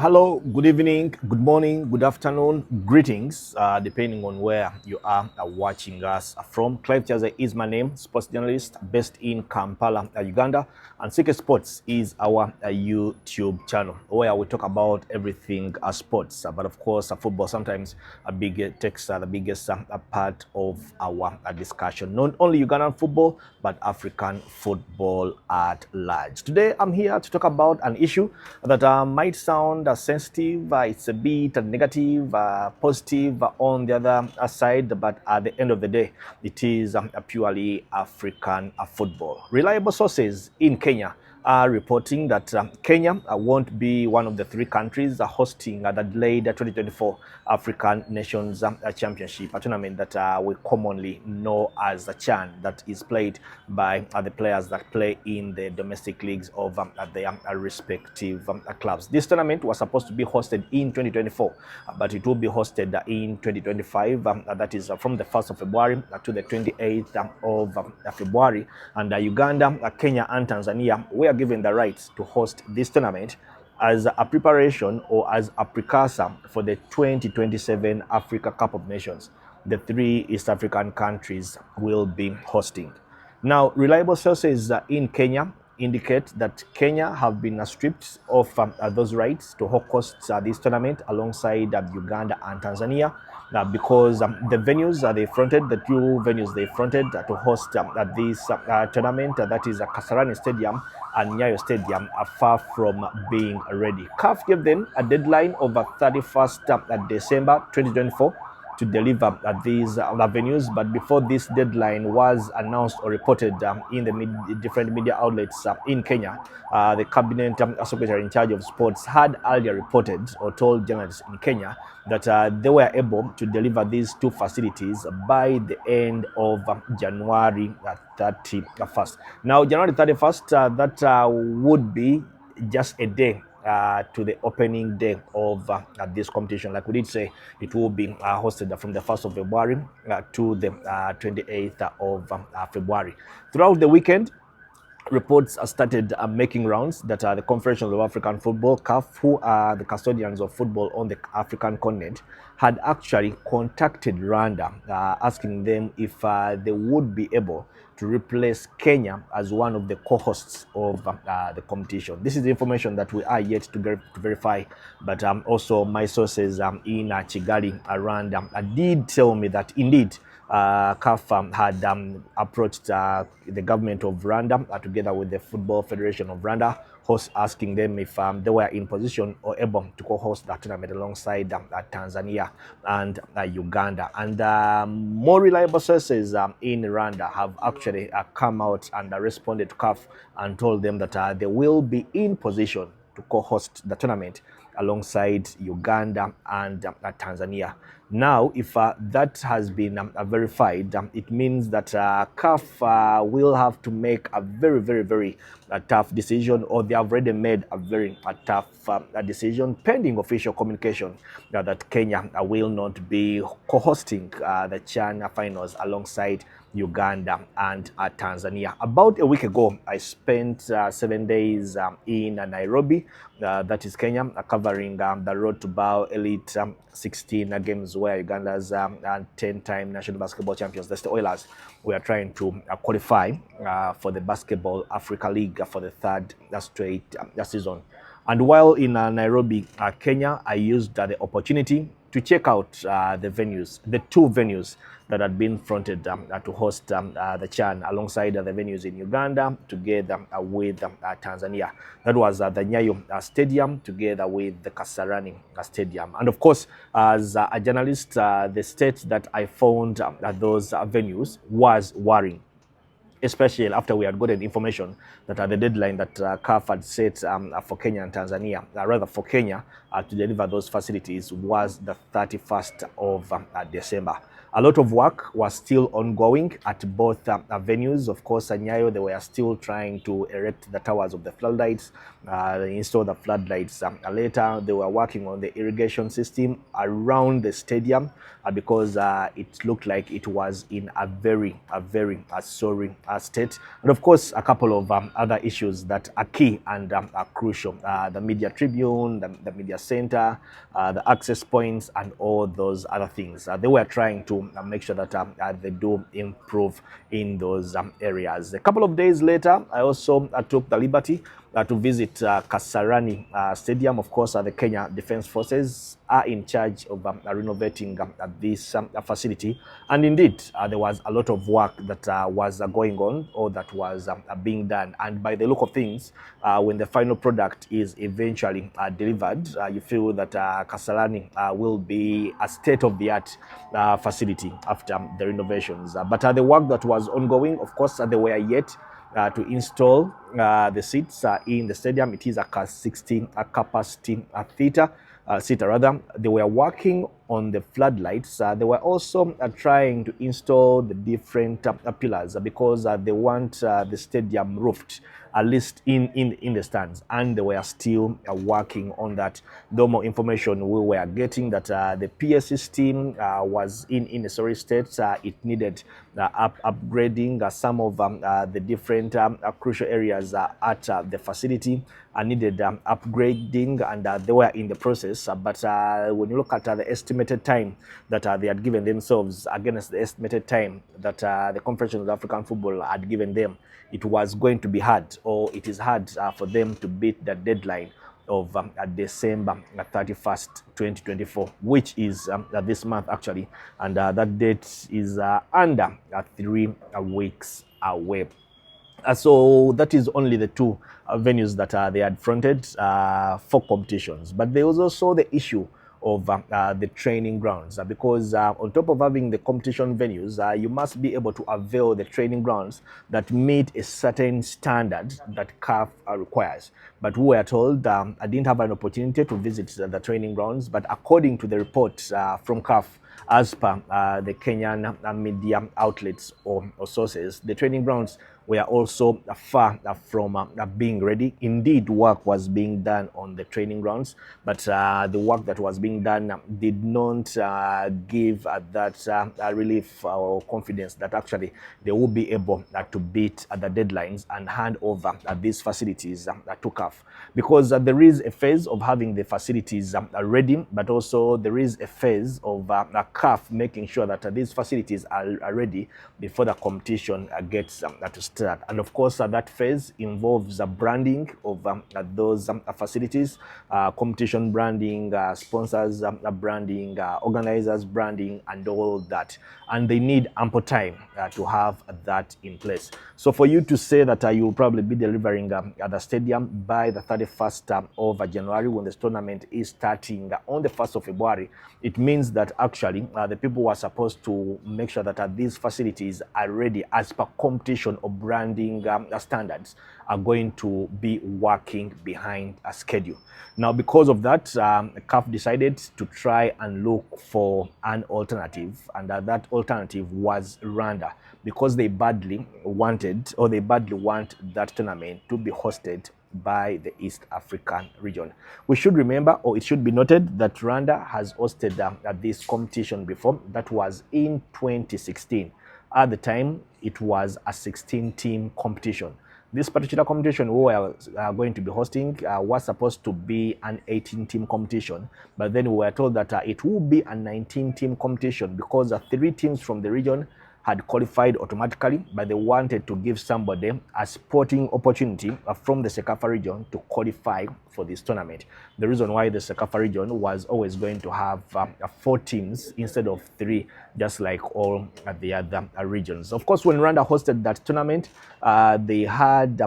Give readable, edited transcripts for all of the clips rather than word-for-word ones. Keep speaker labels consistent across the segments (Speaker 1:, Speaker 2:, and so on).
Speaker 1: Hello, good evening, good morning, good afternoon, greetings, depending on where you are watching us from. Clive Chaze is my name, sports journalist based in Kampala, Uganda, and Seeker Sports is our YouTube channel where we talk about everything sports, but of course, football sometimes takes the biggest part of our discussion. Not only Ugandan football, but African football at large. Today, I'm here to talk about an issue that might sound sensitive, it's a bit negative, positive on the other side, but at the end of the day, it is purely African football. Reliable sources in Kenya are reporting that Kenya won't be one of the three countries hosting the delayed 2024 African Nations Championship, a tournament that we commonly know as the CHAN, that is played by the players that play in the domestic leagues of their respective clubs. This tournament was supposed to be hosted in 2024, but it will be hosted in 2025, that is from the 1st of February to the 28th of February, and Uganda, Kenya and Tanzania were given the rights to host this tournament as a preparation or as a precursor for the 2027 Africa Cup of Nations. The three East African countries will be hosting. Now, reliable sources in Kenya indicate that Kenya have been stripped of those rights to host this tournament alongside Uganda and Tanzania because the venues they fronted, the two venues they fronted to host this tournament, that is Kasarani Stadium and Nyayo Stadium, are far from being ready. CAF gave them a deadline of 31st December 2024 to deliver these venues, but before this deadline was announced or reported in the different media outlets in Kenya, the cabinet secretary in charge of sports had earlier reported or told journalists in Kenya that they were able to deliver these two facilities by the end of January 31st. Now, January 31st, that would be just a day to the opening day of this competition. Like we did say, it will be hosted from the 1st of February to the 28th of February. Throughout the weekend, reports started making rounds that the Confederation of African Football, CAF, who are the custodians of football on the African continent, had actually contacted Rwanda, asking them if they would be able to replace Kenya as one of the co-hosts of the competition. This is the information that we are yet to verify, but also my sources in Kigali, Rwanda, did tell me that indeed CAF had approached the government of Rwanda together with the Football Federation of Rwanda, asking them if they were in position or able to co-host that tournament alongside Tanzania and Uganda. And more reliable sources in Rwanda have actually come out and responded to CAF and told them that they will be in position to co-host the tournament alongside Uganda and Tanzania. Now, if that has been verified, it means that CAF will have to make a very tough decision, or they have already made a very tough decision pending official communication that Kenya will not be co-hosting the CHAN finals alongside Uganda and Tanzania. About a week ago, I spent 7 days in Nairobi, that is Kenya, covering the Road to Bao Elite 16 games where Uganda's 10-time national basketball champions, that's the Oilers, we are trying to qualify for the Basketball Africa League for the third straight season. And while in Nairobi, Kenya, I used the opportunity to check out the two venues that had been fronted to host the CHAN alongside the venues in Uganda together with Tanzania. That was the Nyayo Stadium together with the Kasarani Stadium. And of course, as a journalist, the state that I found those venues was worrying, especially after we had gotten information that the deadline that CAF had set for Kenya and Tanzania, rather for Kenya to deliver those facilities, was the 31st of December. A lot of work was still ongoing at both venues. Of course, at Nyayo, they were still trying to erect the towers of the floodlights, install the floodlights. Later, they were working on the irrigation system around the stadium because it looked like it was in a very sorry state. And of course, a couple of other issues that are key and are crucial. The media tribune, the media center, the access points, and all those other things. They were trying to make sure that they do improve in those areas. A couple of days later, I also took the liberty to visit Kasarani Stadium. Of course, the Kenya Defence Forces are in charge of renovating this facility. And indeed, there was a lot of work that was going on or that was being done. And by the look of things, when the final product is eventually delivered, you feel that Kasarani will be a state-of-the-art facility after the renovations. But the work that was ongoing, of course, they were yet to install the seats in the stadium. It is a 16 capacity theater. They were working on the floodlights. They were also trying to install the different pillars because they want the stadium roofed, at least in the stands, and they were still working on that. Though more information we were getting that the PS system was in a sorry state. It needed upgrading. Some of the different crucial areas at the facility needed upgrading, and they were in the process. But when you look at the estimated time that they had given themselves against the estimated time that the Confederation of African Football had given them, it was going to be hard, or it is hard for them to beat the deadline of December 31st, 2024, which is this month actually, and that date is under 3 weeks away. So that is only the two venues that they had fronted for competitions. But there was also the issue of the training grounds because on top of having the competition venues, you must be able to avail the training grounds that meet a certain standard that CAF requires. But we were told, I didn't have an opportunity to visit the training grounds, but according to the reports from CAF, as per the Kenyan media outlets or sources, the training grounds were also far from being ready. Indeed, work was being done on the training grounds, but the work that was being done did not give that relief or confidence that actually they will be able to beat the deadlines and hand over these facilities to CAF. Because there is a phase of having the facilities ready, but also there is a phase of CAF making sure that these facilities are ready before the competition gets to start. And of course, that phase involves branding of those facilities, competition branding, sponsors branding, organizers branding, and all that. And they need ample time to have that in place. So for you to say that you will probably be delivering at the stadium by the 31st of January, when the tournament is starting on the 1st of February, it means that actually the people who are supposed to make sure that these facilities are ready as per competition or branding standards are going to be working behind a schedule. Now, because of that, CAF decided to try and look for an alternative, and that alternative was Rwanda, because they badly want that tournament to be hosted by the East African region. We should remember, or it should be noted, that Rwanda has hosted this competition before. That was in 2016. At the time, it was a 16-team competition. This particular competition we were going to be hosting was supposed to be an 18-team competition, but then we were told that it will be a 19-team competition because 3 teams from the region had qualified automatically, but they wanted to give somebody a sporting opportunity from the Sekafa region to qualify for this tournament. The reason why the Sekafa region was always going to have 4 teams instead of 3, just like all the other regions. Of course, when Rwanda hosted that tournament, they had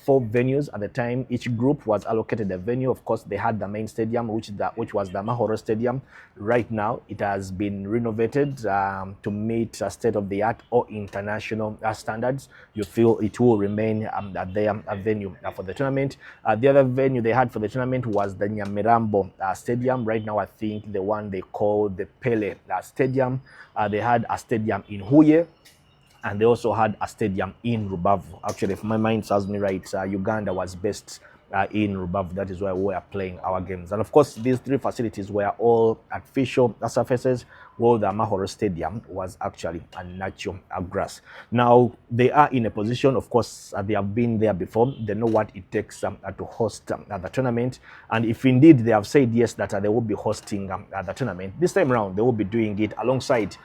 Speaker 1: 4 venues at the time. Each group was allocated a venue. Of course, they had the main stadium, which was the Mahoro Stadium. Right now, it has been renovated to meet state of the art. at or international standards, you feel it will remain at their venue for the tournament. The other venue they had for the tournament was the Nyamirambo Stadium. Right now, I think the one they call the Pele Stadium. They had a stadium in Huye, and they also had a stadium in Rubavu. Actually, if my mind serves me right, Uganda was based in Rubavu. That is where we are playing our games. And of course, these three facilities were all artificial surfaces, while the Mahoro Stadium was actually a natural grass. Now, they are in a position, of course, they have been there before. They know what it takes to host the tournament. And if indeed they have said yes, that they will be hosting the tournament, this time around, they will be doing it alongside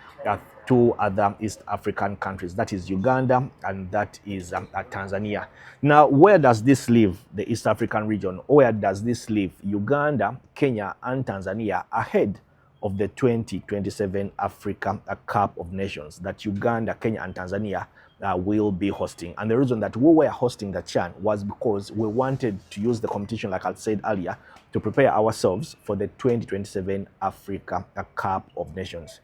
Speaker 1: two other East African countries, that is Uganda and that is Tanzania. Now, where does this leave the East African region? Where does this leave Uganda, Kenya, and Tanzania ahead of the 2027 Africa Cup of Nations that Uganda, Kenya, and Tanzania will be hosting? And the reason that we were hosting the CHAN was because we wanted to use the competition, like I said earlier, to prepare ourselves for the 2027 Africa Cup of Nations.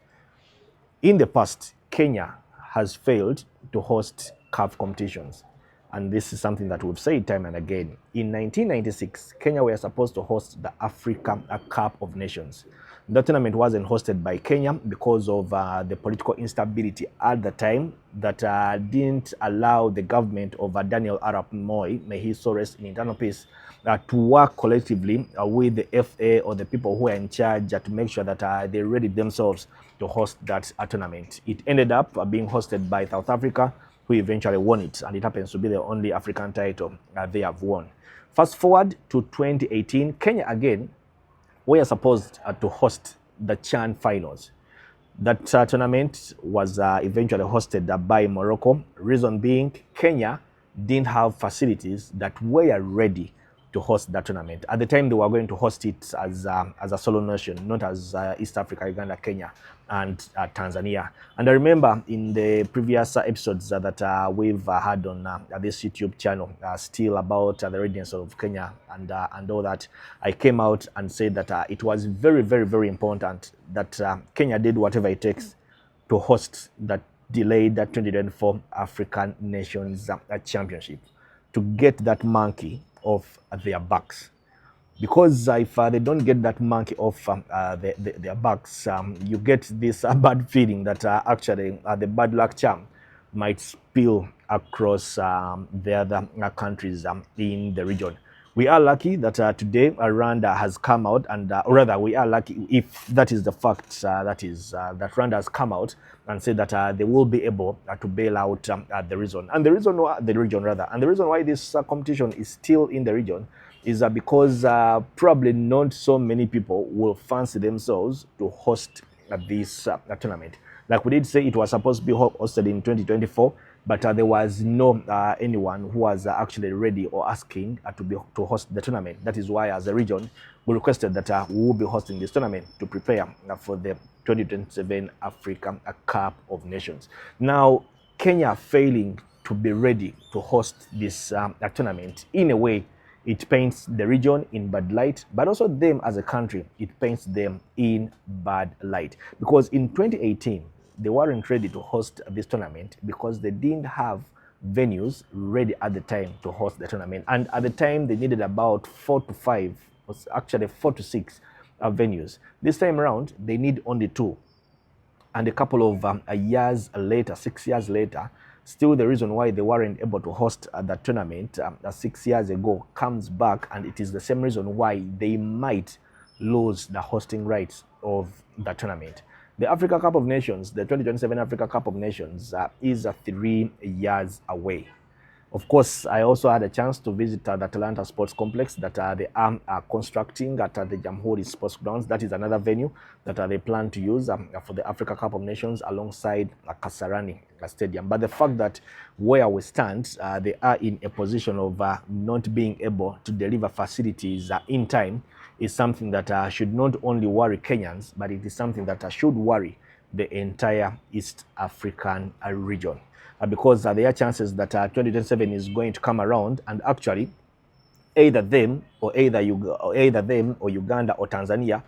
Speaker 1: In the past, Kenya has failed to host CAF competitions. And this is something that we've said time and again. In 1996, Kenya were supposed to host the Africa Cup of Nations. The tournament wasn't hosted by Kenya because of the political instability at the time that didn't allow the government of Daniel Arap Moi, may he so rest in eternal peace, to work collectively with the FA or the people who are in charge to make sure that they readied themselves to host that tournament. It ended up being hosted by South Africa, who eventually won it, and it happens to be the only African title they have won. Fast forward to 2018, Kenya again were supposed to host the CHAN finals. That tournament was eventually hosted by Morocco. Reason being, Kenya didn't have facilities that were ready to host that tournament. At the time, they were going to host it as a solo nation, not as East Africa, Uganda, Kenya, and Tanzania. And I remember in the previous episodes that we've had on this YouTube channel, still about the readiness of Kenya and all that, I came out and said that it was very, very, very important that Kenya did whatever it takes to host that delayed 2024 African Nations Championship, to get that monkey off their backs. Because if they don't get that monkey off their backs, you get this bad feeling that actually the bad luck charm might spill across the other countries in the region. We are lucky that today Rwanda has come out, and or rather, we are lucky if that is the fact, that Rwanda has come out and said that they will be able to bail out the region. And the reason why this competition is still in the region is because probably not so many people will fancy themselves to host this tournament. Like we did say, it was supposed to be hosted in 2024, but there was no anyone who was actually ready or asking to host the tournament. That is why, as a region, we requested that we will be hosting this tournament to prepare for the 2027 Africa Cup of Nations. Now, Kenya failing to be ready to host this tournament, in a way, it paints the region in bad light, but also them as a country, it paints them in bad light. Because in 2018, they weren't ready to host this tournament because they didn't have venues ready at the time to host the tournament. And at the time, they needed about 4 to 6 venues. This time around, they need only 2. And a couple of years later, 6 years later, still the reason why they weren't able to host the tournament 6 years ago comes back, and it is the same reason why they might lose the hosting rights of the tournament. The Africa Cup of Nations, the 2027 Africa Cup of Nations, is 3 years away. Of course, I also had a chance to visit the Atlanta Sports Complex that they are constructing at the Jamhuri Sports Grounds. That is another venue that they plan to use for the Africa Cup of Nations alongside Kasarani Stadium. But the fact that where we stand, they are in a position of not being able to deliver facilities in time is something that should not only worry Kenyans, but it is something that should worry the entire East African region. Because there are chances that 2027 is going to come around, and actually either them or either them or Uganda or Tanzania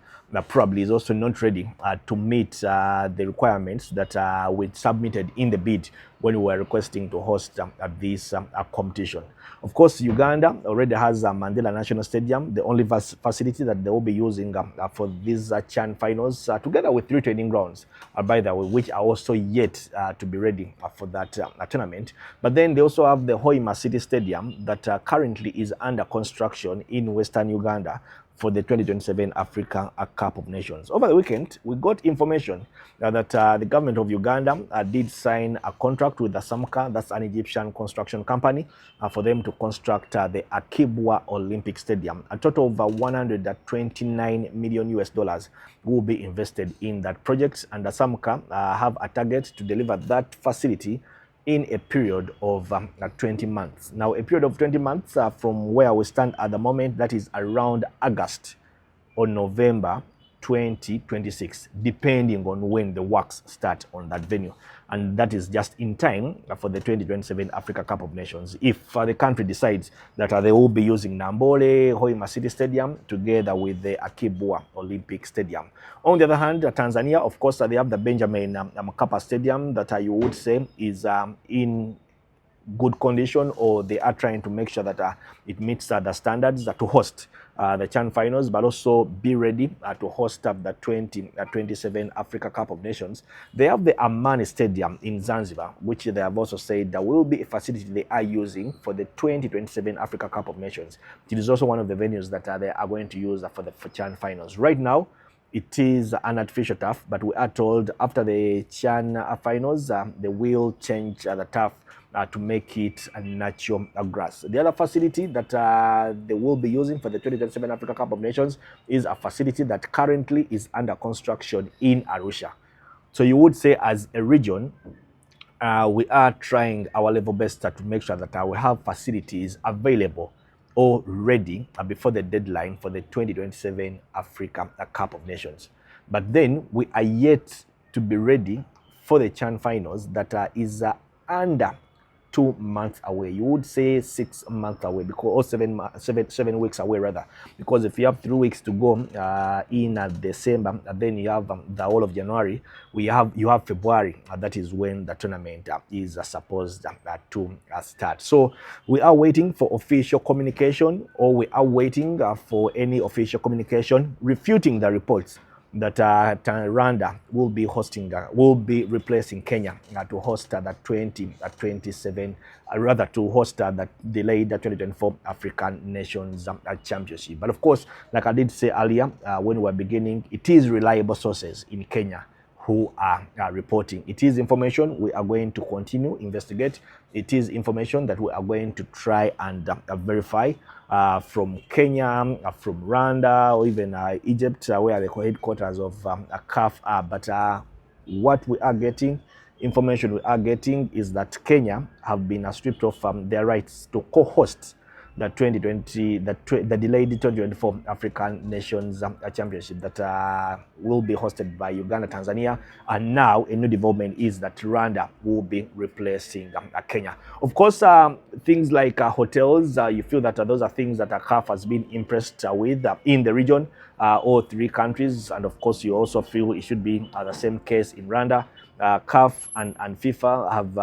Speaker 1: probably is also not ready to meet the requirements that we submitted in the bid when we were requesting to host this competition. Of course, Uganda already has Mandela National Stadium, the only facility that they will be using for these CHAN finals, together with 3 training grounds, by the way, which are also yet to be ready for that tournament. But then they also have the Hoima City Stadium that currently is under construction in Western Uganda for the 2027 Africa Cup of Nations. Over the weekend, we got information that the government of Uganda did sign a contract with the Samka, that's an Egyptian construction company, for them to construct the Akibwa Olympic Stadium. A total of 129 million US dollars will be invested in that project, and the Samka have a target to deliver that facility in a period of 20 months. Now, a period of 20 months from where we stand at the moment, that is around August or November 2026, depending on when the works start on that venue. And that is just in time for the 2027 Africa Cup of Nations. If the country decides that they will be using Nambole Hoima City Stadium together with the Akibwa Olympic Stadium. On the other hand, Tanzania, of course, they have the Benjamin Mkapa Stadium that you would say is in good condition, or they are trying to make sure that it meets the standards to host the CHAN finals, but also be ready to host up the 2027 Africa Cup of Nations. They have the Amani Stadium in Zanzibar, which they have also said that will be a facility they are using for the 2027 Africa Cup of Nations. It is also one of the venues that they are going to use for the CHAN finals. Right now, it is an artificial turf, but we are told after the CHAN finals, they will change the turf to make it a natural grass. The other facility that they will be using for the 2027 Africa Cup of Nations is a facility that currently is under construction in Arusha. So you would say, as a region, we are trying our level best to make sure that we have facilities available or ready before the deadline for the 2027 Africa Cup of Nations. But then we are yet to be ready for the CHAN finals that is under 2 months away. You would say 6 months away, because, or 7 weeks away rather, because if you have 3 weeks to go in December, then you have the whole of January, you have February, that is when the tournament is supposed to start. So we are waiting for official communication, or we are waiting for any official communication refuting the reports that Rwanda will be replacing Kenya to host the 2027, rather to host the delayed 2024 African Nations Championship. But of course, like I did say earlier when we were beginning, it is reliable sources in Kenya who are reporting. It is information we are going to continue investigate. It is information that we are going to try and verify from Kenya, from Rwanda, or even Egypt, where the headquarters of CAF are. But what we are getting, information we are getting, is that Kenya have been stripped of their rights to co-host the the delayed 2024 African Nations Championship that will be hosted by Uganda, Tanzania, and now a new development is that Rwanda will be replacing Kenya. Of course, things like hotels, you feel that those are things that CAF has been impressed with in the region, all 3 countries, and of course you also feel it should be the same case in Rwanda. CAF and FIFA have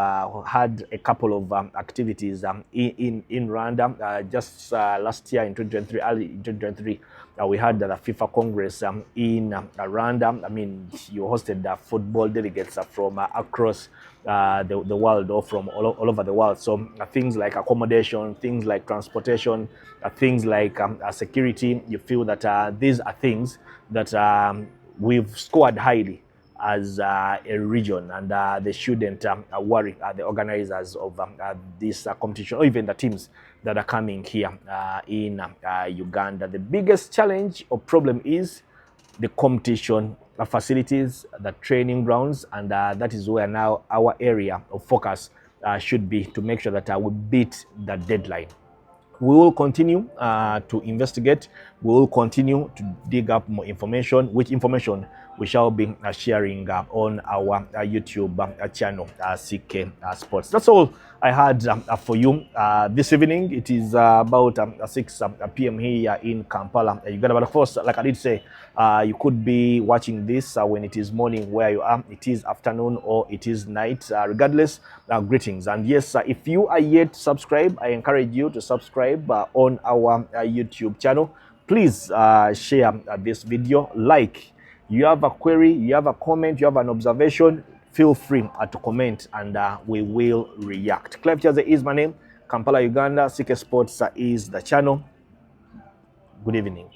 Speaker 1: had a couple of activities in Rwanda. Just last year in 2023, early in 2023, we had the FIFA Congress in Rwanda. I mean, you hosted football delegates from across the world, or from all over the world. So things like accommodation, things like transportation, things like security, you feel that these are things that we've scored highly as a region, and they shouldn't worry the organizers of this competition, or even the teams that are coming here in Uganda. The biggest challenge or problem is the competition facilities, the training grounds, and that is where now our area of focus should be, to make sure that we beat the deadline. We will continue to investigate. We will continue to dig up more information, which information we shall be sharing on our YouTube channel, CK Sports. That's all I had for you this evening. It is about 6 p.m. here in Kampala, Uganda. But of course, like I did say, you could be watching this when it is morning where you are, it is afternoon, or it is night. Regardless, greetings. And yes, if you are yet subscribed, I encourage you to subscribe on our YouTube channel. Please share this video, like. You have a query, you have a comment, you have an observation, feel free to comment, and we will react. Clive Chaze is my name. Kampala, Uganda. CK Sports is the channel. Good evening.